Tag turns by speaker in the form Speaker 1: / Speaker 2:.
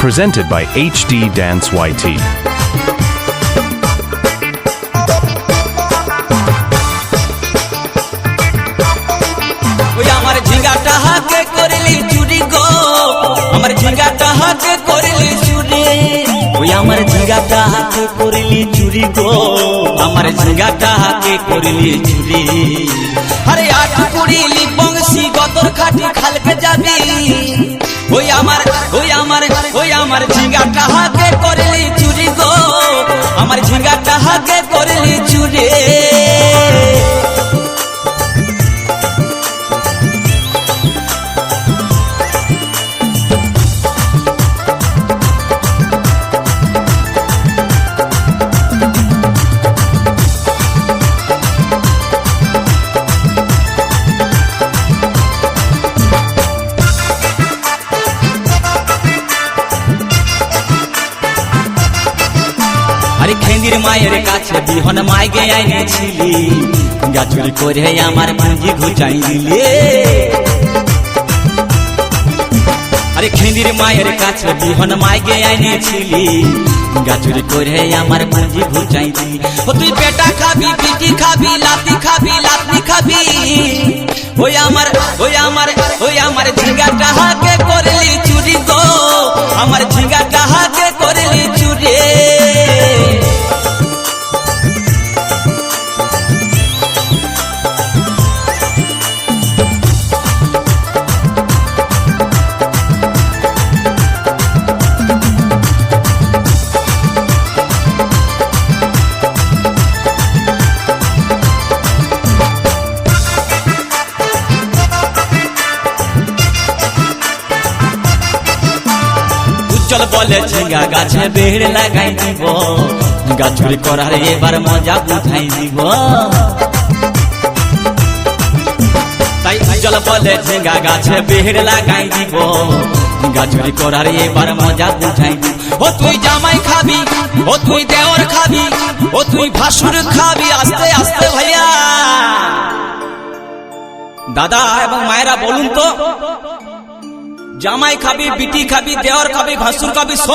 Speaker 1: Presented by HD Dance YT.
Speaker 2: আমার ঝিঙ্গাটা হাতে করলি চুরি গো, আমার ঝিঙ্গাটা হাতে করলি চুরি। ওই আমার ঝিঙ্গাটা হাতে করলি চুরি গো, আমার ঝিঙ্গাটা হাতে করলি চুরি। আরে আট কুড়িলি বংশী গতর খাটি খালকে যাবি। ওই আমার ঝিঙ্গাটা হাতে করলি চুরি গো, আমার ঝিঙ্গাটা হাতে করলি চুরি। আরে খেন্দির মায়ের কাছে বিহন মাইগে আইনেছিলি, গাছুরি করে আমার পুঁজি ঘুচাই দিলে। আরে খেন্দির মায়ের কাছে বিহন মাইগে আইনেছিলি, গাছুরি করে আমার পুঁজি ঘুচাই দিলি। ও তুই পেটা খাবি, পিটি খাবি, লাতি খাবি, লাতি খাবি। ওই আমার ঝিঙ্গাটা হাতে করলি চুরি গো, আমার ঝিঙ্গাটা হাতে করলি চুরি। চল বলে ঝিঙ্গা গাছে বেড় লাগাই দিব, গাছুরি করার এবার মজা বুঝাই দিব। তাই চল বলে ঝিঙ্গা গাছে বেড় লাগাই দিব, গাছুরি করার এবার মজা বুঝাই দিব। ও তুই জামাই খাবি, ও তুই দেওর খাবি, ও তুই ভাসুর খাবি। আস্তে আস্তে ভাইয়া দাদা এবং মায়েরা বলুন তো, জামাই খাবি, বিটি খাবি, দেওর খাবি, ভাসুর খাবি, সব